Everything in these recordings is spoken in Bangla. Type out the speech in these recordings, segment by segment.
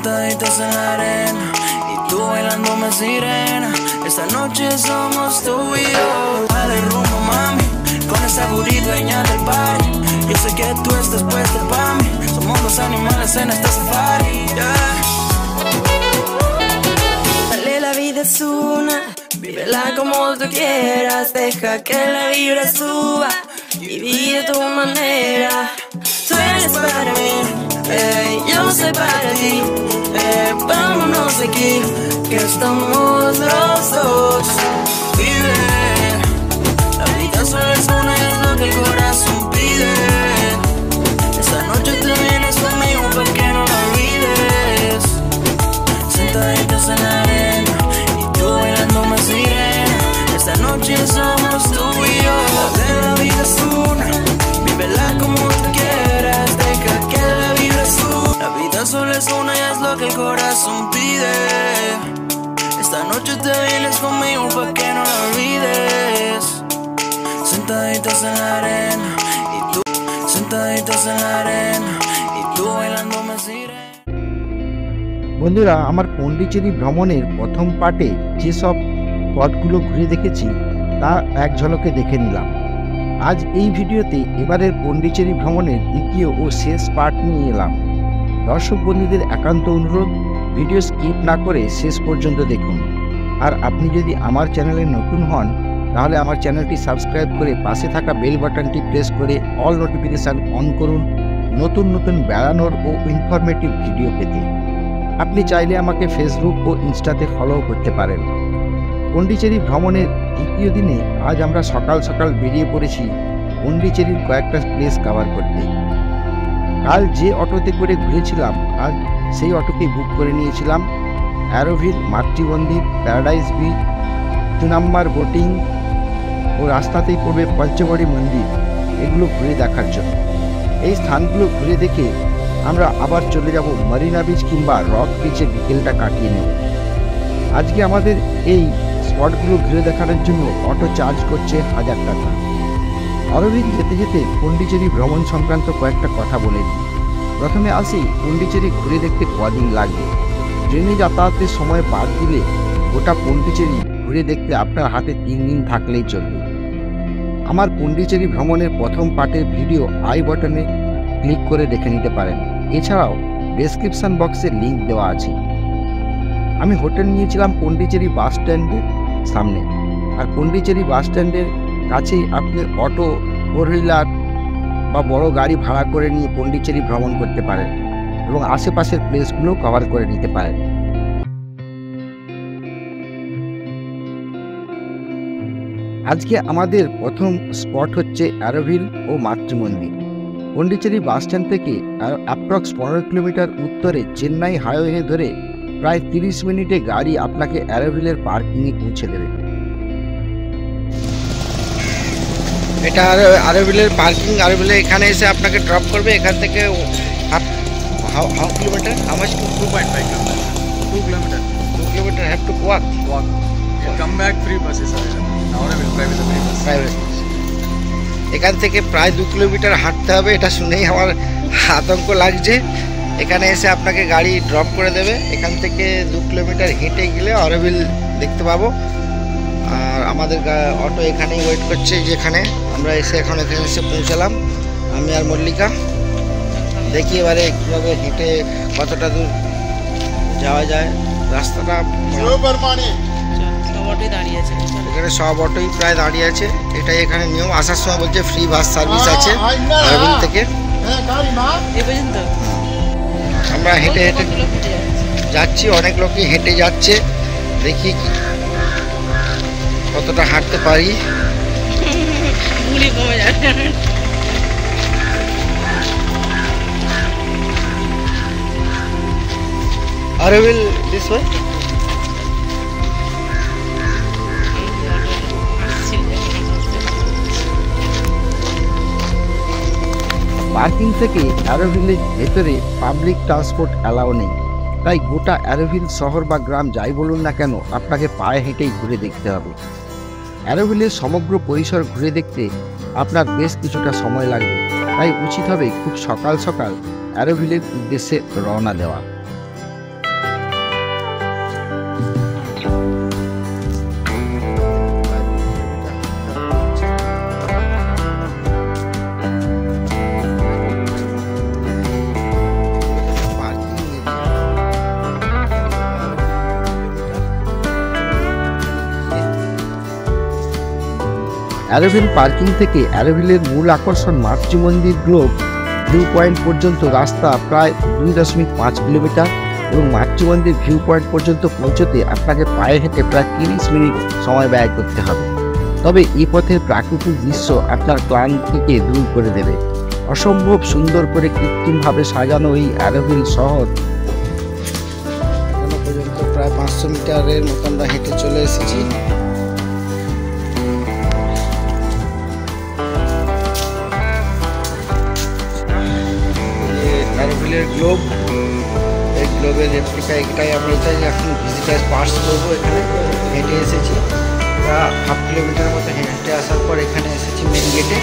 Sentaditos en la arena y tú bailándome sirena. Esta noche somos tú y yo. Dale rumbo, mami, con esa booty dueña del party. Yo sé que tú estás puesta pa' mí. Somos dos animales en este safari, yeah. Dale, la vida es una, vívela como tú quieras. Deja que la vibra suba y vive a tu manera. Tú eres para mí, yo soy para ti. Vámonos de aquí, que estamos los dos. Vive, la vida solo es una y es lo que el corazón pide. Esta noche te vienes conmigo pa' que no lo olvides. Sentaditos en la arena y tú bailándome sirena. Esta noche somos tú y yo. La vida es una, vívela como tú quieras. Deja que la vida suba. La vida solo es una y es lo que el corazón pide. Esta noche te vienes conmigo pa' que no lo olvides. Sentaditos en la arena y tú, sentaditos en la arena y tú bailándome sirena। বন্ধুরা, আমার পন্ডিচেরি ভ্রমণের প্রথম পার্টে যেসব স্পটগুলো ঘুরে দেখেছি তা এক ঝলকে দেখে নিলাম। আজ এই ভিডিওতে এবারের পন্ডিচেরি ভ্রমণের দ্বিতীয় ও শেষ পার্ট নিয়ে এলাম। দর্শক বন্ধুদের একান্ত অনুরোধ, ভিডিও স্কিপ না করে শেষ পর্যন্ত দেখুন। আর আপনি যদি আমার চ্যানেলে নতুন হন তাহলে আমার চ্যানেলটি সাবস্ক্রাইব করে পাশে থাকা বেল বাটনটি প্রেস করে অল নোটিফিকেশান অন করুন নতুন নতুন বেড়ানোর ও ইনফরমেটিভ ভিডিও পেতে। আপনি চাইলে আমাকে ফেসবুক ও ইনস্টাতে ফলো করতে পারেন। পন্ডিচেরি ভ্রমণের দ্বিতীয় দিনে আজ আমরা সকাল সকাল বেরিয়ে পড়েছি পন্ডিচেরির কয়েকটা প্লেস কভার করতে। কাল যে অটোতে করে ঘুরেছিলাম আজ সেই অটোকে বুক করে নিয়েছিলাম অ্যারোভিল, মাতৃমন্দির, প্যারাডাইস বিচ, চুনাম্মার বোটিং ও রাস্তাতেই পড়বে পঞ্চবড়ী মন্দির, এগুলো ঘুরে দেখার জন্য। এই স্থানগুলো ঘুরে দেখে আমরা আবার চলে যাব মারিনা বিচ কিংবা রক বিচে বিকেলটা কাটিয়ে নেব। আজকে আমাদের এই স্পটগুলো ঘুরে দেখানোর জন্য অটো চার্জ করছে 1000 টাকা। অরবিন্দ যেতে যেতে পন্ডিচেরি ভ্রমণ সংক্রান্ত কয়েকটা কথা বলে দিই। প্রথমে আসি পন্ডিচেরি ঘুরে দেখতে কদিন লাগবে। ট্রেনে যাতায়াতের সময় বাদ দিলে গোটা পন্ডিচেরি ঘুরে দেখতে আপনার হাতে 3 দিন থাকলেই চলবে। আমার পন্ডিচেরি ভ্রমণের প্রথম পার্টের ভিডিও আই বাটনে ক্লিক করে দেখে নিতে পারেন। এছাড়াও ডেসক্রিপশন বক্সে লিঙ্ক দেওয়া আছে। আমি হোটেল নিয়েছিলাম পন্ডিচেরি বাস স্ট্যান্ডের সামনে। আর পন্ডিচেরি বাস স্ট্যান্ডের কাছেই আপনি অটো, ফোর হুইলার বা বড় গাড়ি ভাড়া করে নিয়ে পন্ডিচেরি ভ্রমণ করতে পারেন এবং আশেপাশের প্লেসগুলো কভার করে নিতে পারেন। আজকে আমাদের প্রথম স্পট হচ্ছে অ্যারোভিল ও মাতৃমন্দির। পন্ডিচেরি বাস স্ট্যান্ড থেকে অ্যাপ্রক্স 15 কিলোমিটার উত্তরে চেন্নাই হাইওয়ে ধরে প্রায় 30 মিনিটে গাড়ি আপনাকে অ্যারোভিলের পার্কিংয়ে পৌঁছে দেবে। এটা অ্যারোভিলের পার্কিং। অ্যারোভিলে এখানে এসে আপনাকে ড্রপ করবে। এখান থেকে how kilometre? How much? 2.5 kilometers. 2 kilometers. 2 kilometer have to walk. Come back, free buses are there. Now I will drive with the free bus. Private bus. এখান থেকে প্রায় 2 কিলোমিটার হাঁটতে হবে। এটা শুনেই আমার আতঙ্ক লাগছে। এখানে এসে আপনাকে গাড়ি ড্রপ করে দেবে। এখান থেকে 2 কিলোমিটার হেঁটে গেলে অরোভিল দেখতে পাবো। আর আমাদের অটো এখানেই ওয়েট করছে, যেখানে আমরা এখন এখানে এসে পৌঁছালাম আমি আর মল্লিকা। দেখি এবারে কীভাবে হেঁটে কতটা দূর যাওয়া যায়। রাস্তাটা এখানে সব অটোই প্রায় দাঁড়িয়ে আছে। এটাই এখানে নিয়ম। আসার সময় বলছে ফ্রি বাস সার্ভিস আছে অরোভিল থেকে। আমরা হেঁটে হেঁটে যাচ্ছি, অনেক লোকই হেঁটে যাচ্ছে। দেখি কতটা হাঁটতে পারি। Auroville this way. পার্কিং থেকে অ্যারোভিলের ভেতরে পাবলিক ট্রান্সপোর্ট অ্যালাউ নেই। তাই গোটা অ্যারোভিল শহর বা গ্রাম যাই বলুন না কেন আপনাকে পায়ে হেঁটেই ঘুরে দেখতে হবে। অ্যারোভিলের সমগ্র পরিসর ঘুরে দেখতে আপনার বেশ কিছুটা সময় লাগবে, তাই উচিত হবে খুব সকাল সকাল অ্যারোভিলের উদ্দেশ্যে রওনা দেওয়া। অ্যারোভিল পার্কিং থেকে অ্যারোভিলের মূল আকর্ষণ মাতৃ মন্দির গ্লোব ভিউ পয়েন্ট পর্যন্ত রাস্তা প্রায় 2.5 কিলোমিটার এবং মাতৃ মন্দির ভিউ পয়েন্ট পর্যন্ত পৌঁছতে আপনাকে পায়ে হেঁটে প্রায় 30 মিনিট সময় ব্যয় করতে হবে। তবে এই পথের প্রাকৃতিক দৃশ্য আপনার ক্লান্তিকে দূর করে দেবে। অসম্ভব সুন্দর করে কৃত্রিমভাবে সাজানো এই অ্যারোভিল শহর এখনো পর্যন্ত প্রায় 500 মিটারের মতো আমরা হেঁটে চলে এসেছি। অ্যারোভিলের গ্লোব, এই গ্লোবের রেপ্লিকা এটাই আমরা এখন ভিজিটার পাস করবো। এখানে হেঁটে এসেছি প্রায় 1/2 কিলোমিটার মতো হেঁটে আসার পর এখানে এসেছি মেন গেটে।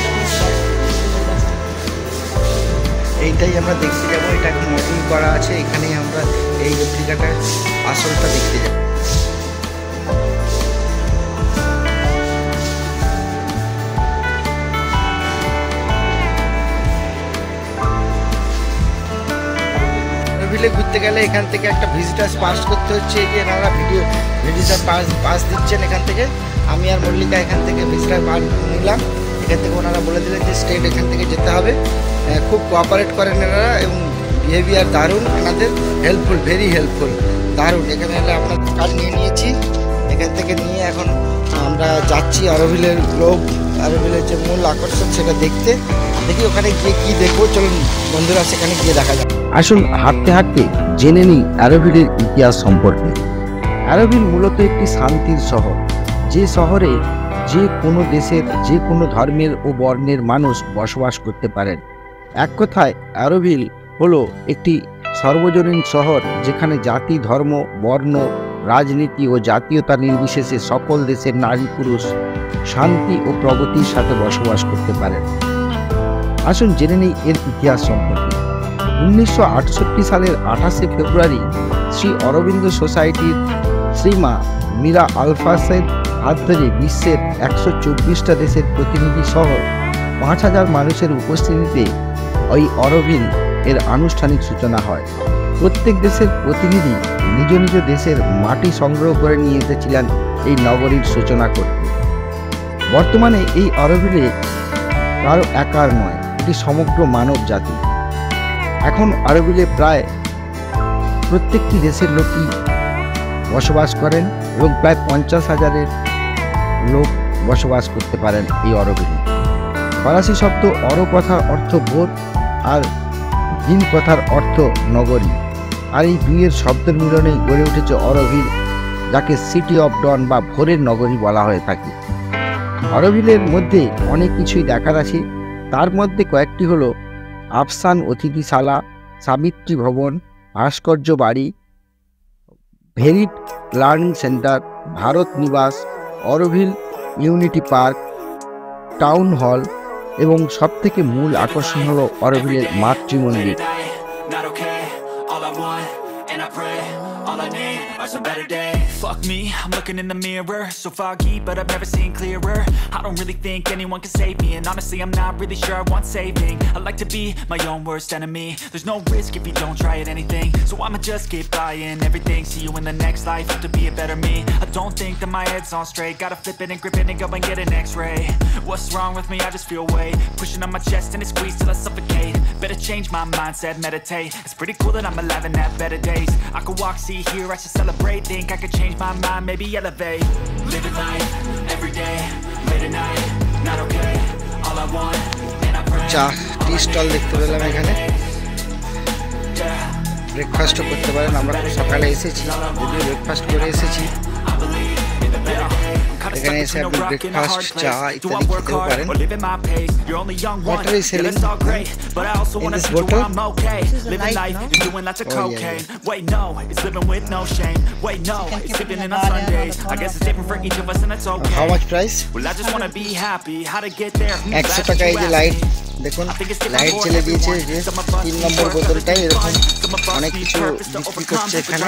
এইটাই আমরা দেখতে যাবো, এটা এখন মডেল করা আছে, এখানেই আমরা এই রেপ্লিকাটা আসলটা দেখতে যাব। ঘুরতে গেলে এখান থেকে একটা ভিজিটার্স পাস করতে হচ্ছে। এই যে এনারা ভিজিটার পাস দিচ্ছেন এখান থেকে। আমি আর মল্লিকা এখান থেকে ভিজিটার পাস নিলাম। এখান থেকে ওনারা বলে দিলেন যে স্ট্রেট এখান থেকে যেতে হবে। খুব কোঅপারেট করেন এনারা এবং বিহেভিয়ার দারুণ, এনাদের হেল্পফুল, ভেরি হেল্পফুল, দারুণ। এখানে এলে আপনার কাজ নিয়ে নিয়েছি, এখান থেকে নিয়ে এখন আমরা যাচ্ছি অ্যারোভিলের গ্লোব, অ্যারোভিলের যে মূল আকর্ষণ সেটা দেখতে। দেখি ওখানে গিয়ে কী দেখবো, চলুন বন্ধুরা সেখানে গিয়ে দেখা যাবে। আসুন হাঁটতে হাঁটতে জেনে নিই অ্যারোভিলের ইতিহাস সম্পর্কে। অ্যারোভিল মূলত একটি শান্তির শহর, যে শহরে যে কোনো দেশের যে কোনো ধর্মের ও বর্ণের মানুষ বসবাস করতে পারেন। এক কথায় অ্যারোভিল হলো একটি সর্বজনীন শহর, যেখানে জাতি, ধর্ম, বর্ণ, রাজনীতি ও জাতীয়তা নির্বিশেষে সকল দেশের নারী পুরুষ শান্তি ও প্রগতির সাথে বসবাস করতে পারেন। আসুন জেনে নেই এর ইতিহাস সম্পর্কে। 1968 সালের 28 ফেব্রুয়ারি শ্রী অরবিন্দ সোসাইটির শ্রীমা মীরা আলফাসের হাত ধরে বিশ্বের 124টা দেশের প্রতিনিধি সহ 5000 মানুষের উপস্থিতিতে ওই অরোভিল এর আনুষ্ঠানিক সূচনা হয়। প্রত্যেক দেশের প্রতিনিধি নিজ নিজ দেশের মাটি সংগ্রহ করে নিয়ে এসেছিলেন এই নগরীর সূচনা করতে। বর্তমানে এই অরোভিলে কারো একার নয়, এটি সমগ্র মানব জাতি। এখন অরোভিলে প্রায় প্রত্যেকটি দেশের লোকই বসবাস করেন এবং প্রায় 50,000-এর লোক বসবাস করতে পারেন এই অরোভিলে। ফরাসি শব্দ অরো কথার অর্থ ভোর আর ভিল কথার অর্থ নগরী, আর এই দুইয়ের শব্দের মিলনেই গড়ে উঠেছে অরোভিল, যাকে সিটি অফ ডন বা ভোরের নগরী বলা হয়ে থাকে। অরোভিলের মধ্যে অনেক কিছুই দেখার আছে, তার মধ্যে কয়েকটি হলো আফসান অতিথিশালা, সাবিত্রী ভবন, ভাস্কর্য বাড়ি, ভেরিট লার্নিং সেন্টার, ভারত নিবাস, Auroville unity park, town hall এবং সবথেকে মূল আকর্ষণ হলো অরোভিলের মাতৃ মন্দির। All I need are some better days. Fuck me, I'm looking in the mirror, so foggy, but I've never seen clearer. I don't really think anyone can save me, and honestly I'm not really sure I want saving. I like to be my own worst enemy. There's no risk if you don't try at anything, so I'ma just keep buying everything. See you in the next life, have to be a better me. I don't think that my head's on straight, gotta flip it and grip it and go and get an x-ray. What's wrong with me? I just feel weight pushing on my chest and it squeezes till I suffocate. Better change my mindset, meditate. It's pretty cool that I'm alive and have better days. I could walk, see, hear, I should celebrate. Think I could change my mind, maybe elevate. Living life, every day, late at night, not okay. All I want, and I pray. চা টি স্টল দেখতে পেলাম এখানে, ব্রেকফাস্টও করতে পারেন। আমরা সকালে এসেছি, যদিও ব্রেকফাস্ট করে এসেছি। এখানে এসে আপনি ব্রেকফাস্ট, চা ইত্যাদি খেতেও পারেন। Water is selling in this bottle. Living life is doing lots of cocaine. Wait, no, it's living with no shame. Wait, no, it's sleeping in on Sundays. I guess it's different for each of us and that's okay. How much price? Well, I just wanna be happy. How to get there? 100 টাকা। এই যে লাইট দেখুন, লাইট জ্বেলে দিয়েছে। যে 3 নম্বর বোতলটাই এরকম অনেক কিছু বিক্রি করছে এখানে।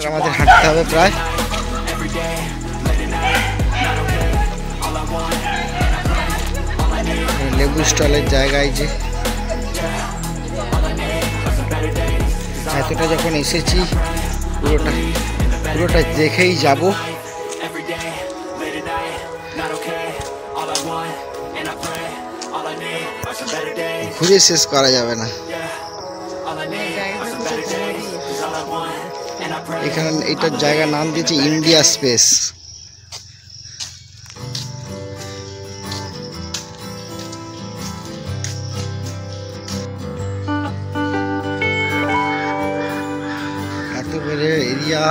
আমাদের হাঁটতে হবে প্রায়। লেবু স্টলের জায়গায় যে এতটা যখন এসেছি পুরোটা পুরোটা দেখেই যাব। ঘুরে শেষ করা যাবে না। এখানে এটার জায়গার নাম দিয়েছে ইন্ডিয়া স্পেস। এত বড় এরিয়া,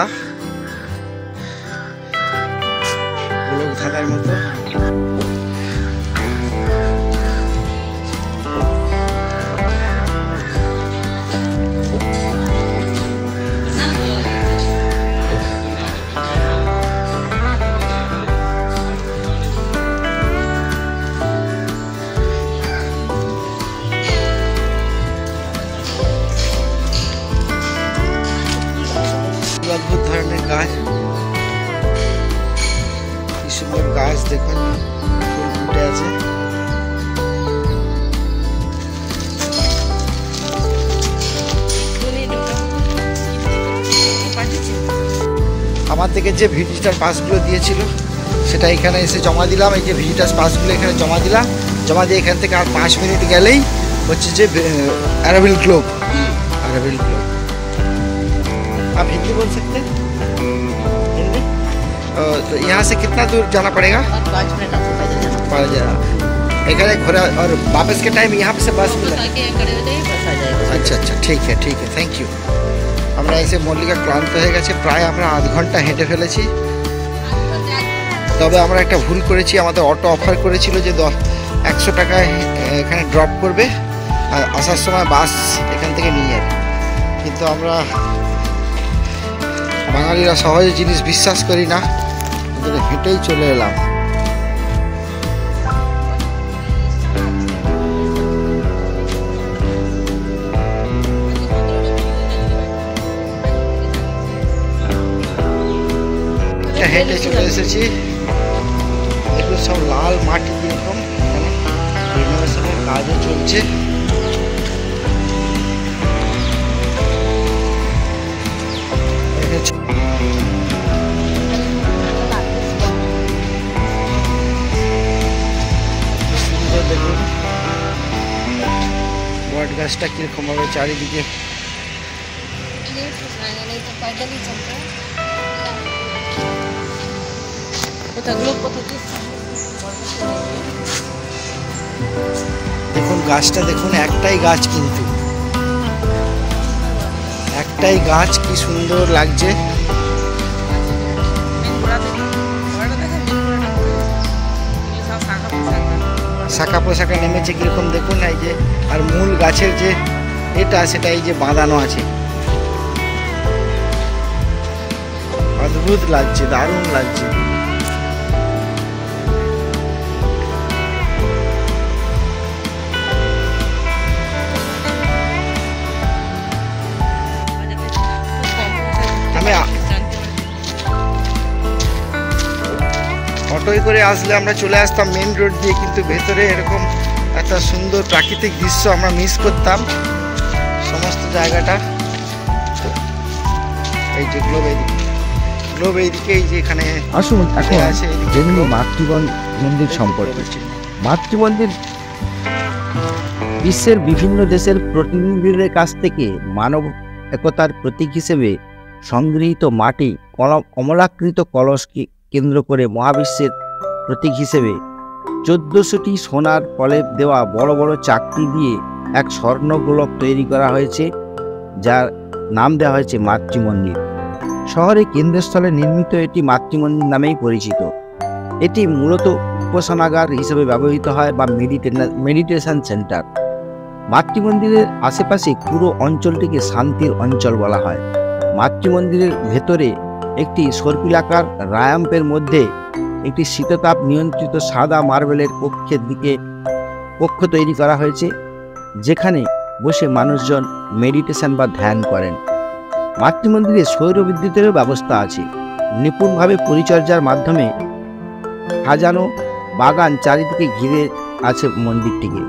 লোক থাকার মতো। অদ্ভুত ধরনের গাছ, কি সুন্দর গাছ দেখুন, ফুল ফুটে আছে। আমার থেকে যে ভিজিটার পাসগুলো দিয়েছিল সেটা এখানে এসে জমা দিলাম। এই যে ভিজিটার পাসগুলো এখানে জমা দিলাম, জমা দিয়ে এখান থেকে আর 5 মিনিট গেলেই হচ্ছে যে अराविल ग्लोब। अराविल ग्लोब आप हिंदी बोल सकते हैं? हिंदी? तो यहाँ से कितना दूर जाना पड़ेगा? 5 मिनट आपको पैदल जाना पड़ेगा। एखाने घोड़ा और वापस के टाइम यहाँ से बस मिला? अच्छा अच्छा, ठीक है थैंक यू। আমরা এসে মল্লিকা ক্লান্ত হয়ে গেছে, প্রায় আমরা আধ ঘন্টা হেঁটে ফেলেছি। তবে আমরা একটা ভুল করেছি, আমাদের অটো অফার করেছিল যে 100 টাকায় এখানে ড্রপ করবে আর আসার সময় বাস এখান থেকে নিয়ে যাবে, কিন্তু আমরা বাঙালিরা সহজে জিনিস বিশ্বাস করি না, হেঁটেই চলে এলাম। হেঁটে চলে এসেছি, এগুলো সব লাল মাটি এরকম, রিনোভেশনের কাজও চলছে। দেখুন বট গাছটা কিরকম ভাবে চারিদিকে। দেখুন গাছটা দেখুন, একটাই গাছ, কিন্তু একটাই গাছ, কি সুন্দর লাগছে। শাখা পোশাকা নেমেছে কিরকম দেখুন, এই যে আর মূল গাছের যে এটা সেটা এই যে বাঁধানো আছে, অদ্ভুত লাগছে, দারুণ লাগছে। অটোয় করে আসলে আমরা চলে আসতাম মেন রোড দিয়ে, কিন্তু ভেতরে এরকম একটা সুন্দর প্রাকৃতিক দৃশ্য আমরা মিস করতাম সমস্ত জায়গাটা। এই যে গ্লোব এইদিকে, এই যে এখানে আসুন এখন জেনে নিই মাতৃমন্দির সম্পর্কে। মাতৃমন্দির বিশ্বের বিভিন্ন দেশের প্রতিনিধিদের কাছ থেকে মানব একতার প্রতীক হিসেবে সংগৃহীত মাটি কমলাকৃত কলসকে কেন্দ্র করে মহাবিশ্বের প্রতীক হিসেবে 1400টি সোনার প্রলেপ দেওয়া বড় বড় চাকতি দিয়ে এক স্বর্ণ গোলক তৈরি করা হয়েছে, যার নাম দেওয়া হয়েছে মাতৃমন্দির। শহরে কেন্দ্রস্থলে নির্মিত এটি মাতৃমন্দির নামেই পরিচিত। এটি মূলত উপাসনাগার হিসেবে ব্যবহৃত হয় বা মেডিটেশন সেন্টার। মাতৃমন্দিরের আশেপাশে পুরো অঞ্চলটিকে শান্তির অঞ্চল বলা হয়। মাতৃমন্দিরের ভেতরে একটি সর্পিলাকার রায়াম্পের মধ্যে একটি শীততাপ নিয়ন্ত্রিত সাদা মার্বেলের কক্ষ তৈরি করা হয়েছে, যেখানে বসে মানুষজন মেডিটেশন বা ধ্যান করেন। মাতৃমন্দিরে সৌর বিদ্যুতেরও ব্যবস্থা আছে। নিপুণভাবে পরিচর্যার মাধ্যমে সাজানো বাগান চারিদিকে ঘিরে আছে মন্দিরটিকে।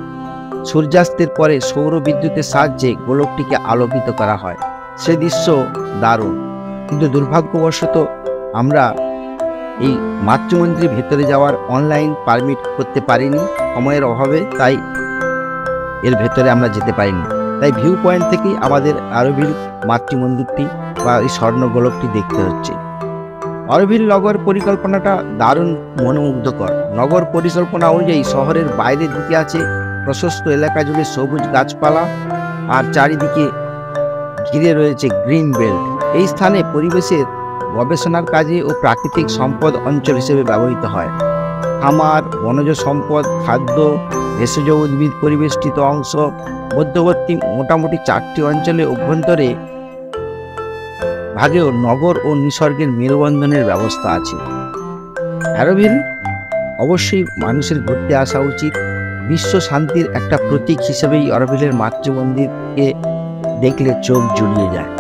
সূর্যাস্তের পরে সৌর বিদ্যুতের সাহায্যে গোলকটিকে আলোকিত করা হয়, সে দৃশ্য দারুণ। কিন্তু দুর্ভাগ্যবশত আমরা এই মাতৃমন্দিরের ভেতরে যাওয়ার অনলাইন পারমিট করতে পারিনি সময়ের অভাবে, তাই এর ভেতরে আমরা যেতে পারিনি। তাই ভিউ পয়েন্ট থেকেই আমাদের অরোভিল মাতৃমন্দিরটি বা এই স্বর্ণগোলকটি দেখতে হচ্ছে। অরোভিল নগর পরিকল্পনাটা দারুণ মনোমুগ্ধকর। নগর পরিকল্পনা অনুযায়ী শহরের বাইরের দিকে আছে প্রশস্ত এলাকা জুড়ে সবুজ গাছপালা আর চারিদিকে ঘিরে রয়েছে গ্রিন বেল্ট। এই স্থানে পরিবেশের গবেষণার কাজে ও প্রাকৃতিক সম্পদ অঞ্চল হিসেবে ব্যবহৃত হয়। খামার, বনজ সম্পদ, খাদ্য, ভেষজ উদ্ভিদ পরিবেষ্টিত অংশ, মধ্যবর্তী মোটামুটি 4টি অঞ্চলে অভ্যন্তরে ভাগেও নগর ও নিসর্গের মেলবন্ধনের ব্যবস্থা আছে। অরোভিল অবশ্যই মানুষের ঘুরতে আসা উচিত। বিশ্ব শান্তির একটা প্রতীক হিসেবেই অরোভিলের মাতৃমন্দিরকে দেখলে চোখ জুড়িয়ে যায়।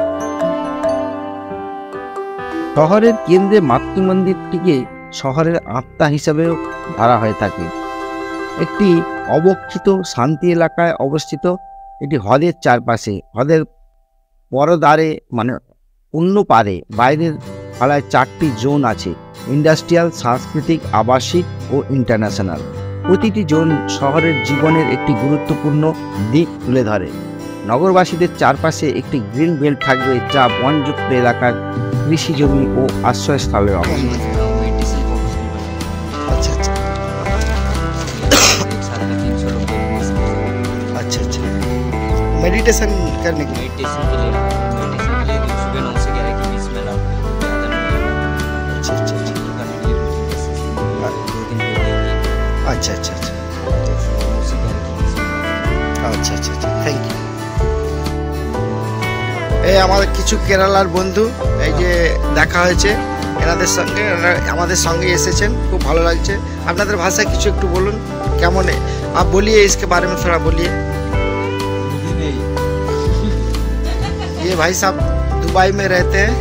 শহরের কেন্দ্রে মাতৃমন্দিরটিকে শহরের আত্মা হিসেবেও ধরা হয়ে থাকে। একটি অবক্ষিত শান্তি এলাকায় অবস্থিত, এটি হ্রদের চারপাশে, হ্রদের পরদারে মানে অন্য পারে বাইরের পাড়ায় 4টি জোন আছে: ইন্ডাস্ট্রিয়াল, সাংস্কৃতিক, আবাসিক ও ইন্টারন্যাশনাল। প্রতিটি জোন শহরের জীবনের একটি গুরুত্বপূর্ণ দিক তুলে ধরে। নগরবাসীদের চারপাশে একটি গ্রিন বেল্ট থাকবে, যা বনযুক্ত এলাকার কৃষি জমি ও আশ্রয়স্থলের অংশ। अच्छा अच्छा अच्छा अच्छा मेडिटेशन करने के लिए मेडिटेशन के लिए सुबह 9 से 11 के बीच में लाओ। अच्छा अच्छा अच्छा अच्छा अच्छा अच्छा আচ্ছা আচ্ছা আচ্ছা থ্যাংক ইউ। এই আমাদের কিছু কেরালার বন্ধু, এই যে দেখা হয়েছে এনাদের সঙ্গে, এনারা আমাদের সঙ্গে এসেছেন, খুব ভালো লাগছে। আপনাদের ভাষায় কিছু একটু বলুন, কেমন है आप बोलिए, इसके बारे में थोड़ा बोलिए। ये भाई साहब दुबई में रहते हैं,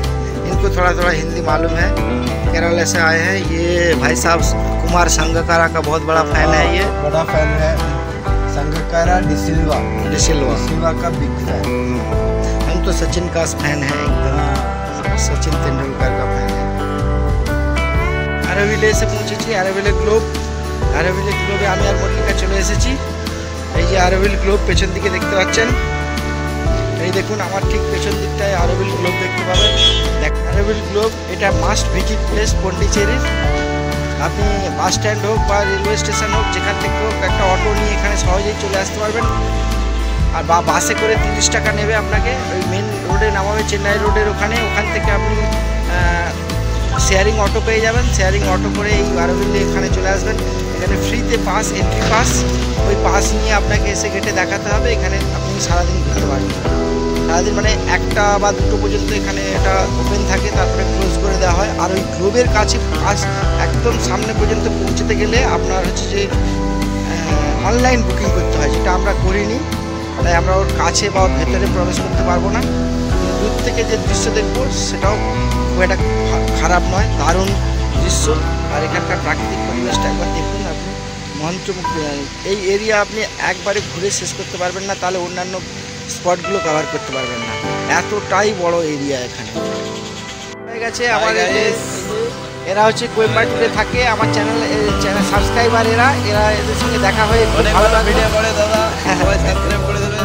इनको थोड़ा थोड़ा हिंदी मालूम है, केरला से आए हैं। ये भाई साहब कुमार संगकारा का बहुत बड़ा फैन है, ये बड़ा फैन है संगकारा डिसिल्वा डिसिल्वा का बिग फैन। हम तो सचिन का फैन है एकदम, सचिन तेंदुलकर का फैन है। অরোভিলে এসে পৌঁছেছি, অরোভিলে গ্লোবে আমি আর মল্লিকা চলে এসেছি। এই যে অরোভিল গ্লোব পেছন দিকে দেখতে পাচ্ছেন, এই দেখুন আমার ঠিক পেছন দিকটায় অরোভিল গ্লোব দেখতে পাবেন। অরোভিল গ্লোব এটা মাস্ট ভিজিট প্লেস পন্ডিচেরির। আপনি বাস স্ট্যান্ড হোক বা রেলওয়ে স্টেশন হোক, যেখান থেকে হোক একটা অটো নিয়ে এখানে সহজেই চলে আসতে পারবেন। আর বা বাসে করে 30 টাকা নেবে আপনাকে, ওই মেন রোডে নামাবে, চেন্নাই রোডের ওখানে। ওখান থেকে আপনি শেয়ারিং অটো পেয়ে যাবেন, শেয়ারিং অটো করে এই অরোভিলে এখানে চলে আসবেন। এখানে ফ্রিতে পাস, এন্ট্রি পাস, ওই পাস নিয়ে আপনাকে এসে গেটে দেখাতে হবে। এখানে আপনি সারাদিন ঘুরতে পারবেন, সারাদিন মানে 1টা বা 2টো পর্যন্ত এখানে এটা ওপেন থাকে, তারপরে ক্লোজ করে দেওয়া হয়। আর ওই গ্লোবের কাছে পাস একদম সামনে পর্যন্ত পৌঁছতে গেলে আপনার হচ্ছে যে অনলাইন বুকিং করতে হয়, যেটা আমরা করিনি, তাই আমরা ওর কাছে বা ওর ভেতরে প্রবেশ করতে পারবো না। দূর থেকে যে দৃশ্য দেখবো সেটাও খুব একটা খারাপ নয়, দারুণ দৃশ্য। আর এখানকার প্রাকৃতিক পরিবেশটা একবার দেখুন, আপনি মন্ত্রমুগ্ধ। এই এরিয়া আপনি একবারে ঘুরে শেষ করতে পারবেন না, তাহলে অন্যান্য স্পটগুলো কভার করতে পারবেন না, এতটাই বড় এরিয়া এখানে। হয়ে গেছে আমাদের এরা হচ্ছে কোয়েম্বাটুরে থাকে, আমার চ্যানেল সাবস্ক্রাইবার, এরা এদের সঙ্গে দেখা হয়ে ভালো ভিডিও করে দাদা, সাবস্ক্রাইব করে দেবেন।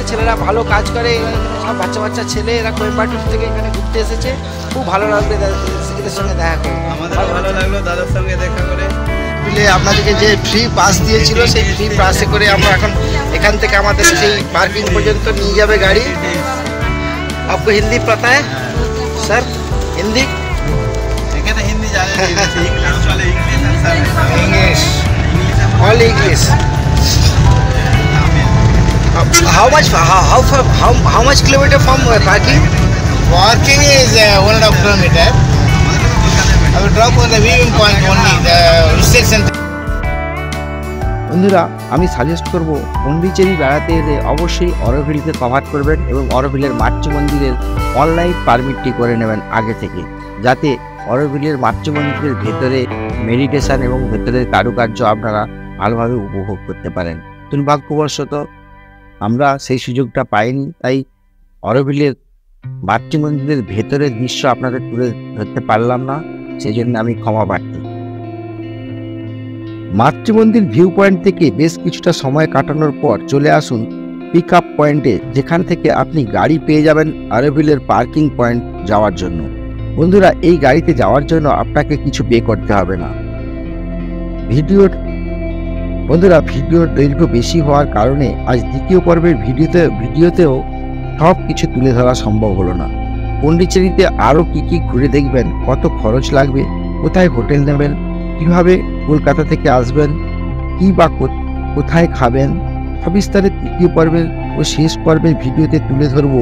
ছেলেরা ভালো কাজ করে, সব বাচ্চা ছেলে, এরা কোয়েম্বাটুর থেকে এখানে ঘুরতে এসেছে, খুব ভালো লাগবে এদের সঙ্গে দেখা করে। আমাদের ভালো লাগলো দাদার সঙ্গে দেখা করে। আপনাদেরকে যে ফ্রি পাস দিয়েছিল, সেই ফ্রি পাসে করে আমরা এখন এখান থেকে আমাদের সেই পার্কিং পর্যন্ত নিয়ে যাবে গাড়ি। आपको हिंदी पता है sir? Hindi Hindi English all English. how much kilometer from parking? Parking is 1.5 kilometer. I will drop on the viewing point only, the reception. বন্ধুরা, আমি সাজেস্ট করব পন্ডিচেরি বেড়াতে এলে অবশ্যই অরোভিলকে কভার করবেন এবং অরোভিলের মাতৃমন্দিরের অনলাইন পারমিটটি করে নেবেন আগে থেকে, যাতে অরোভিলের মাতৃমন্দিরের ভেতরে মেডিটেশন এবং ভেতরের কারুকার্য আপনারা ভালোভাবে উপভোগ করতে পারেন। দুর্ভাগ্যবশত আমরা সেই সুযোগটা পাইনি, তাই অরোভিলের মাতৃমন্দিরের ভেতরের দৃশ্য আপনাদের তুলে ধরতে পারলাম না, সেজন্য আমি ক্ষমা প্রার্থী। মাতৃমন্দির ভিউ পয়েন্ট থেকে বেশ কিছুটা সময় কাটানোর পর চলে আসুন পিক আপ পয়েন্টে, যেখান থেকে আপনি গাড়ি পেয়ে যাবেন অরোভিলের পার্কিং পয়েন্ট যাওয়ার জন্য। বন্ধুরা, এই গাড়িতে যাওয়ার জন্য আপনাকে কিছু পে করতে হবে না। ভিডিওর দৈর্ঘ্য বেশি হওয়ার কারণে আজ দ্বিতীয় পর্বের ভিডিওতেও সব কিছু তুলে ধরা সম্ভব হলো না। পন্ডিচেরিতে আরও কি ঘুরে দেখবেন, কত খরচ লাগবে, কোথায় হোটেল নেবেন, কিভাবে কলকাতা থেকে আসবেন, কি বা কোথায় খাবেন, সবিস্তারে তৃতীয় পর্বের ও শেষ পর্বের ভিডিওতে তুলে ধরব।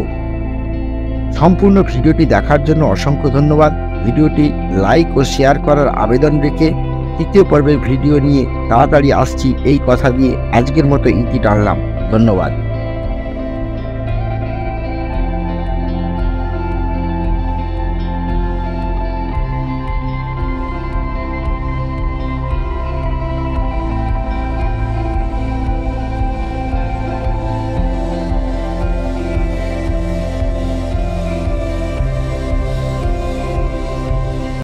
সম্পূর্ণ ভিডিওটি দেখার জন্য অসংখ্য ধন্যবাদ। ভিডিওটি লাইক ও শেয়ার করার আবেদন রেখে তৃতীয় পর্বের ভিডিও নিয়ে তাড়াতাড়ি আসছি এই কথা দিয়ে আজকের মতো ইতি টানলাম। ধন্যবাদ।